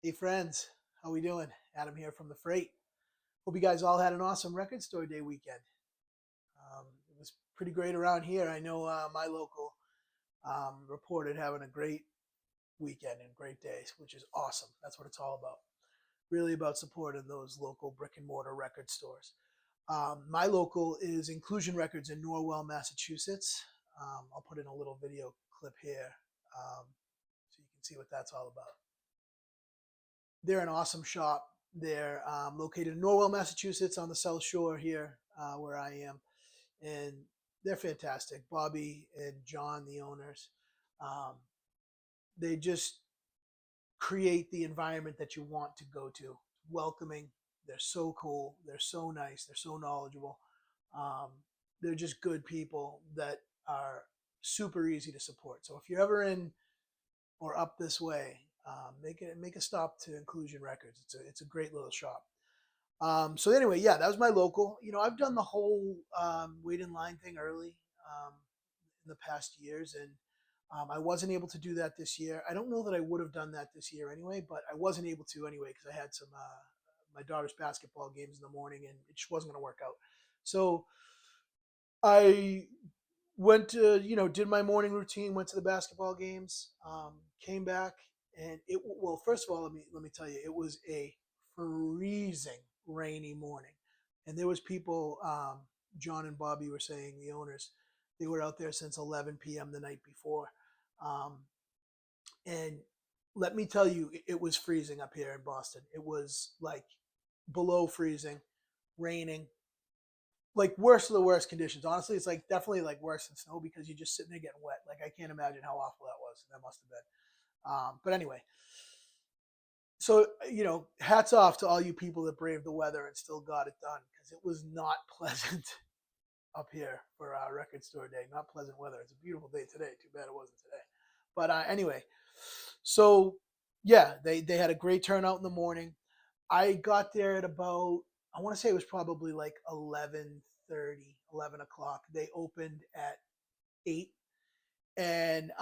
Hey friends, how we doing? Adam here from the Freight. Hope you guys all had an awesome record store day weekend. It was pretty great around here. I know my local reported having a great weekend and great days, which is awesome. That's what it's all about. Really about supporting those local brick and mortar record stores. My local is Inclusion Records in Norwell, Massachusetts. I'll put in a little video clip here so you can see what that's all about. They're an awesome shop. They're located in Norwell, Massachusetts, on the South Shore here, where I am, and they're fantastic. Bobby and John, the owners, um, they just create the environment that you want to go to. Welcoming. They're so cool. They're so nice. They're so knowledgeable. Um, they're just good people that are super easy to support. So if you're ever in or up this way, make a stop to Inclusion Records. It's a great little shop. So anyway, yeah, that was my local. I've done the whole wait in line thing early um, in the past years, and I wasn't able to do that this year. I don't know that I would have done that this year anyway, but I wasn't able to anyway because I had some my daughter's basketball games in the morning, and it just wasn't going to work out. So I went to did my morning routine, went to the basketball games, came back, and first of all, let me tell you, it was a freezing rainy morning, and there was people. John and Bobby were saying, the owners, they were out there since 11 p.m. the night before, um, and let me tell you, it was freezing up here in Boston. It was like below freezing, raining, like worst of the worst conditions. Honestly, it's like definitely like worse than snow because you're just sitting there getting wet. Like I can't imagine how awful that was. That must have been. But anyway, so hats off to all you people that braved the weather and still got it done because it was not pleasant up here for our record store day. Not pleasant weather. It's a beautiful day today. Too bad it wasn't today. But anyway, so yeah, they had a great turnout in the morning. I got there at about, I want to say it was probably like 11:30, 11 o'clock. They opened at 8, and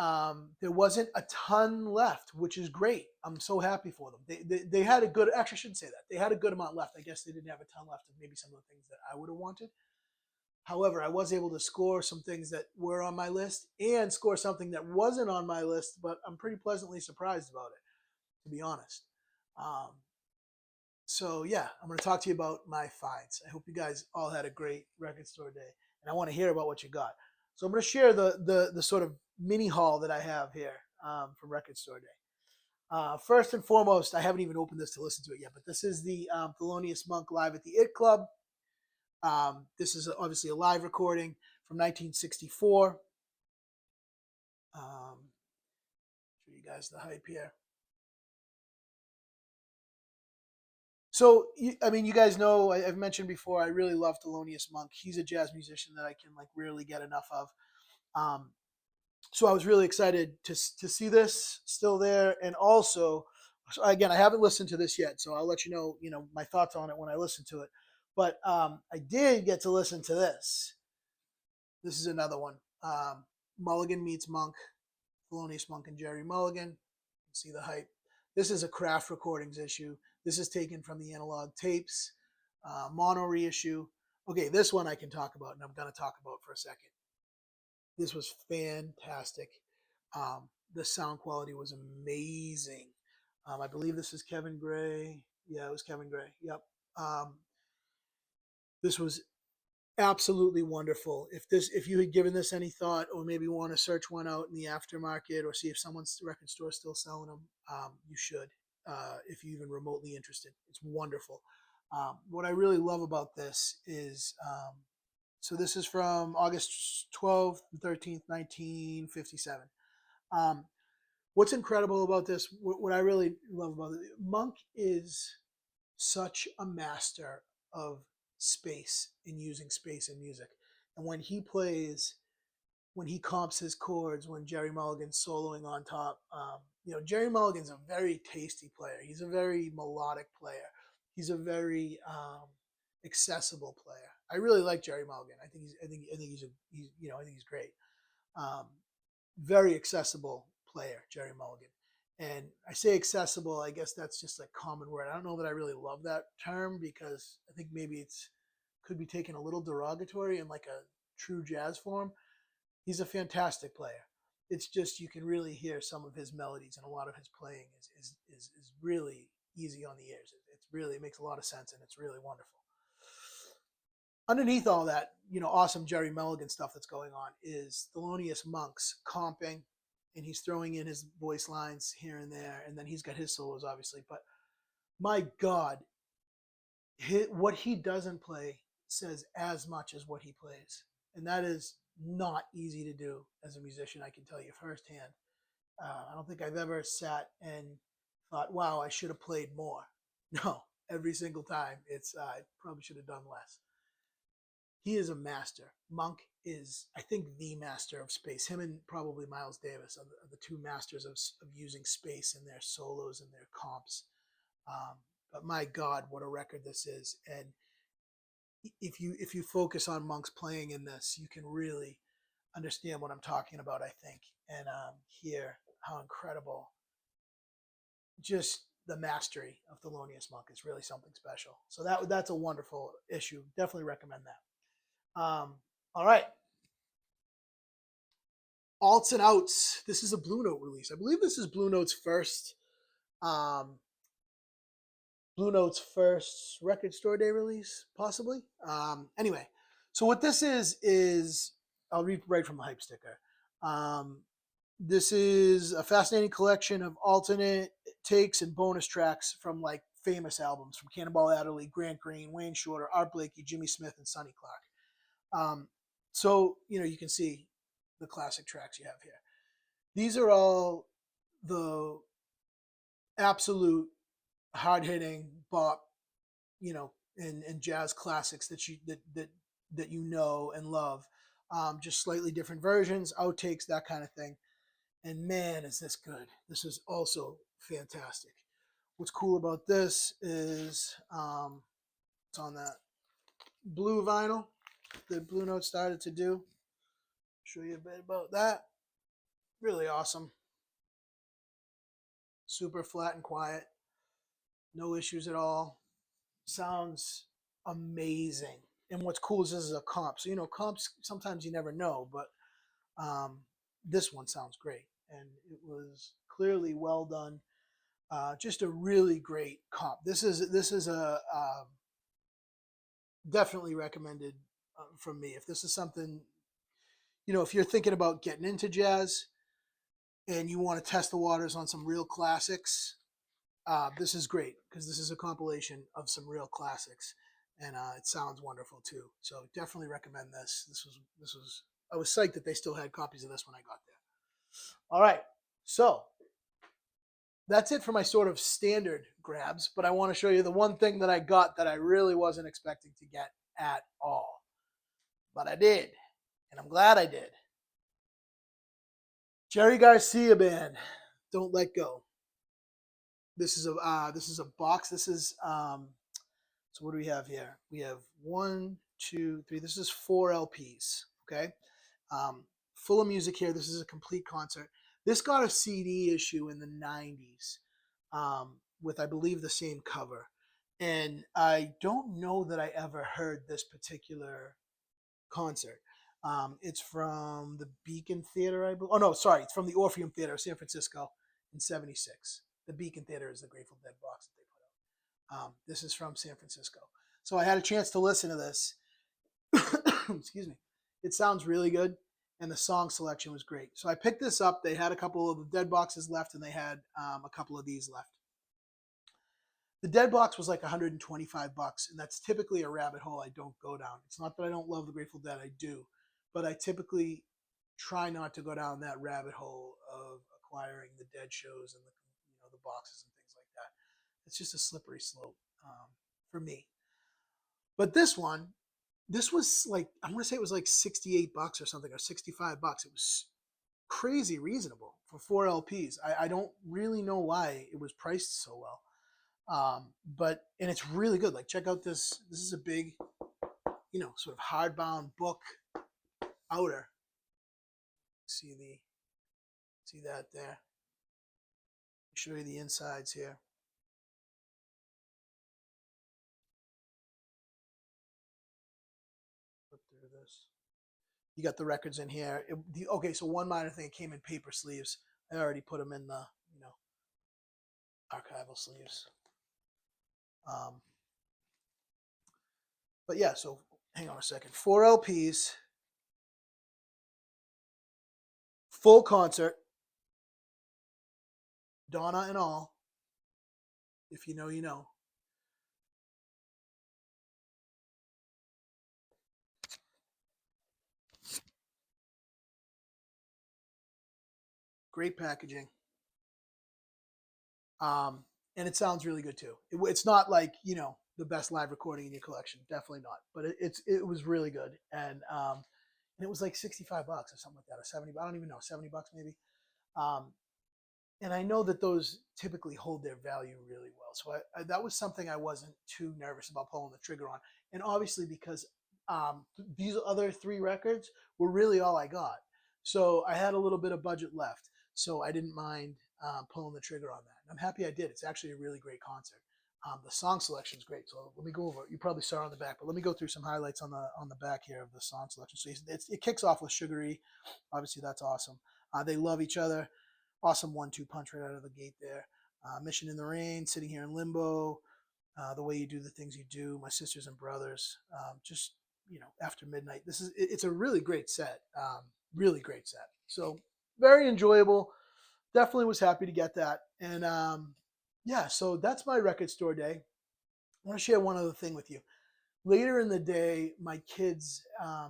there wasn't a ton left, which is great. I'm so happy for them. They had a good, actually, I shouldn't say that. They had a good amount left. I guess they didn't have a ton left of maybe some of the things that I would have wanted. However, I was able to score some things that were on my list and score something that wasn't on my list, but I'm pretty pleasantly surprised about it, to be honest. Um, so yeah, I'm going to talk to you about my finds. I hope you guys all had a great record store day, and I want to hear about what you got. So I'm going to share the sort of mini haul that I have here from Record Store Day. First and foremost, I haven't even opened this to listen to it yet, but this is the Thelonious Monk live at the It Club. This is obviously a live recording from 1964. Show you guys the hype here. So, I mean, you guys know, I've mentioned before, I really love Thelonious Monk. He's a jazz musician that I can like rarely get enough of. Um, so I was really excited to see this still there, and also, so again, I haven't listened to this yet, so I'll let you know my thoughts on it when I listen to it. But I did get to listen to this. This is another one. Mulligan meets Monk, Thelonious Monk and Jerry Mulligan. See the hype. This is a Craft Recordings issue. This is taken from the analog tapes, mono reissue. Okay, this one I can talk about, and I'm going to talk about for a second. This was fantastic. The sound quality was amazing. I believe this is Kevin Gray. Yeah, it was Kevin Gray. Yep. Um, this was absolutely wonderful. If you had given this any thought, or maybe want to search one out in the aftermarket, or see if someone's record store is still selling them, you should. If you're even remotely interested, it's wonderful. What I really love about this is, so this is from August 12th and 13th, 1957. Um, what's incredible about this, what I really love about it, Monk is such a master of space and using space in music. And when he plays, when he comps his chords, when Jerry Mulligan's soloing on top, Jerry Mulligan's a very tasty player. He's a very melodic player. He's a very accessible player. I really like Jerry Mulligan. I think he's great. Um, very accessible player, Jerry Mulligan. And I say accessible, I guess that's just a common word. I don't know that I really love that term because I think maybe it's could be taken a little derogatory in like a true jazz form. He's a fantastic player. It's just you can really hear some of his melodies, and a lot of his playing is really easy on the ears. It's really, it makes a lot of sense, and it's really wonderful. Underneath all that, awesome Jerry Mulligan stuff that's going on is Thelonious Monk's comping, and he's throwing in his voice lines here and there, and then he's got his solos, obviously. But my God, what he doesn't play says as much as what he plays, and that is not easy to do as a musician. I can tell you firsthand. I don't think I've ever sat and thought, "Wow, I should have played more." No, every single time it's I probably should have done less. He is a master. Monk is, I think, the master of space. Him and probably Miles Davis are the two masters of using space in their solos and their comps. Um, but my God, what a record this is! And if you focus on Monk's playing in this, you can really understand what I'm talking about, I think, and hear how incredible just the mastery of Thelonious Monk is really something special. So that's a wonderful issue. Definitely recommend that. All right. Alts and Outs. This is a Blue Note release. I believe this is Blue Note's first record store day release, possibly. Anyway, so what this is I'll read right from the hype sticker. This is a fascinating collection of alternate takes and bonus tracks from like famous albums from Cannonball Adderley, Grant Green, Wayne Shorter, Art Blakey, Jimmy Smith, and Sonny Clark. So you can see the classic tracks you have here. These are all the absolute hard hitting bop, and jazz classics that you know and love. Just slightly different versions, outtakes, that kind of thing. And man, is this good. This is also fantastic. What's cool about this is it's on that blue vinyl that Blue Note started to do. Show you a bit about that. Really awesome. Super flat and quiet. No issues at all. Sounds amazing. And what's cool is this is a comp. So, comps, sometimes you never know, but this one sounds great. And it was clearly well done. Just a really great comp. This is a definitely recommended from me. If this is something, if you're thinking about getting into jazz and you want to test the waters on some real classics, this is great because this is a compilation of some real classics, and it sounds wonderful too. So definitely recommend this. This was I was psyched that they still had copies of this when I got there. All right, so that's it for my sort of standard grabs, but I want to show you the one thing that I got that I really wasn't expecting to get at all. But I did, and I'm glad I did. Jerry Garcia Band, Don't Let Go. This is a box. This is so what do we have here? We have 1, 2, 3. This is 4 LPs. Okay, full of music here. This is a complete concert. This got a CD issue in the 90s with, I believe, the same cover. And I don't know that I ever heard this particular concert. It's from the Beacon Theater, I believe. Oh, no, sorry. It's from the Orpheum Theater, San Francisco in 76. The Beacon Theater is the Grateful Dead box that they put out. This is from San Francisco. So I had a chance to listen to this. Excuse me. It sounds really good, and the song selection was great. So I picked this up. They had a couple of the Dead boxes left, and they had a couple of these left. The Dead box was like $125, and that's typically a rabbit hole I don't go down. It's not that I don't love the Grateful Dead, I do, but I typically try not to go down that rabbit hole of acquiring the Dead shows and the boxes and things like that. It's just a slippery slope for me. But this was like, I want to say it was like $68 or something, or $65. It was crazy reasonable for 4 LPs. I don't really know why it was priced so well. And it's really good. Like, check out this. This is a big, sort of hardbound book outer. See that there? show you the insides here. Flip through this. You got the records in here. Okay, so one minor thing, it came in paper sleeves. I already put them in the, archival sleeves. But yeah, so hang on a second. 4 LPs, full concert, Donna and all. If you know, you know. Great packaging. And it sounds really good too. It's not like, the best live recording in your collection. Definitely not. But it was really good. And it was like $65 or something like that, or 70. I don't even know, $70 maybe. And I know that those typically hold their value really well. So that was something I wasn't too nervous about pulling the trigger on. And obviously because these other 3 records were really all I got. So I had a little bit of budget left. So I didn't mind pulling the trigger on that. And I'm happy I did. It's actually a really great concert. The song selection is great. So let me go over it. You probably saw it on the back, but let me go through some highlights on the back here of the song selection. So it kicks off with Sugary. Obviously, that's awesome. They love each other. Awesome 1-2 punch right out of the gate there. Mission in the Rain, Sitting Here in Limbo, The Way You Do the Things You Do, My Sisters and Brothers, just, After Midnight. It's a really great set. Really great set. So very enjoyable. Definitely was happy to get that. And yeah, so that's my record store day. I want to share one other thing with you. Later in the day, my kids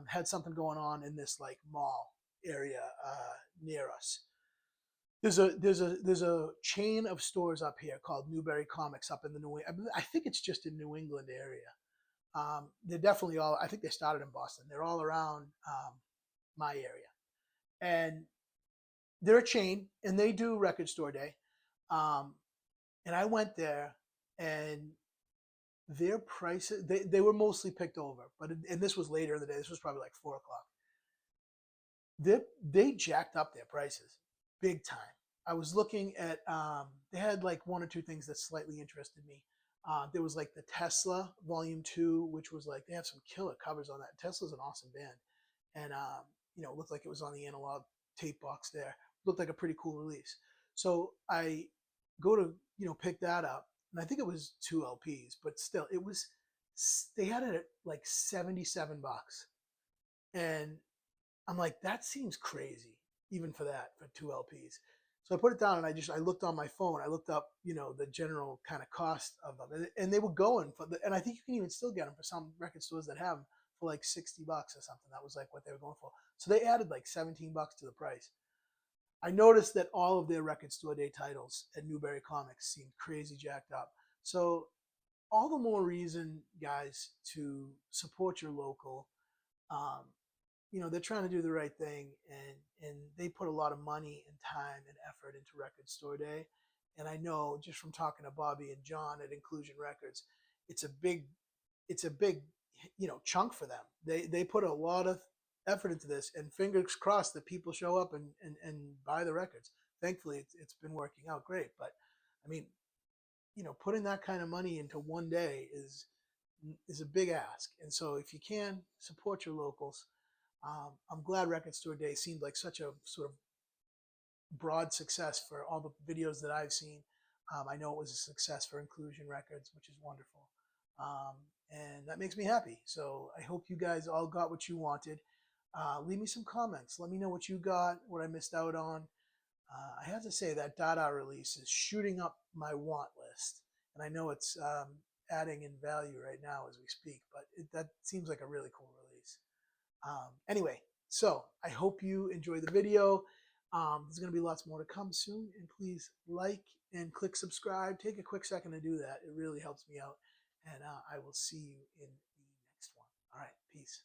had something going on in this like mall area near us. There's a chain of stores up here called Newbury Comics up in the I think it's just in New England area. They're definitely all. I think they started in Boston. They're all around my area, and they're a chain, and they do record store day. And I went there, and their prices they were mostly picked over, and this was later in the day. This was probably like 4 o'clock. They jacked up their prices big time. I was looking at they had like 1 or 2 things that slightly interested me. There was like the Tesla Volume 2, which was like they have some killer covers on that. Tesla's an awesome band, and it looked like it was on the analog tape box there. Looked like a pretty cool release. So I go to pick that up, and I think it was 2 LPs, but still they had it at like $77, and I'm like, that seems crazy, even for 2 LPs. So I put it down and I looked on my phone. I looked up, the general kind of cost of them, and they were going and I think you can even still get them for some record stores that have them for like $60 or something. That was like what they were going for. So they added like $17 to the price. I noticed that all of their record store day titles at Newbury Comics seemed crazy jacked up. So all the more reason, guys, to support your local. They're trying to do the right thing, and they put a lot of money and time and effort into Record Store Day. And I know just from talking to Bobby and John at Inclusion Records, it's a big chunk for them. They put a lot of effort into this, and fingers crossed that people show up and buy the records. Thankfully, it's been working out great. But I mean, putting that kind of money into one day is a big ask. And so if you can support your locals. I'm glad Record Store Day seemed like such a sort of broad success for all the videos that I've seen. I know it was a success for Inclusion Records, which is wonderful. And that makes me happy. So I hope you guys all got what you wanted. Leave me some comments. Let me know what you got, what I missed out on. I have to say that Dada release is shooting up my want list. And I know it's adding in value right now as we speak, but that seems like a really cool release. Anyway, so I hope you enjoy the video. There's going to be lots more to come soon, and please like and click subscribe. Take a quick second to do that. It really helps me out, and I will see you in the next one. All right, peace.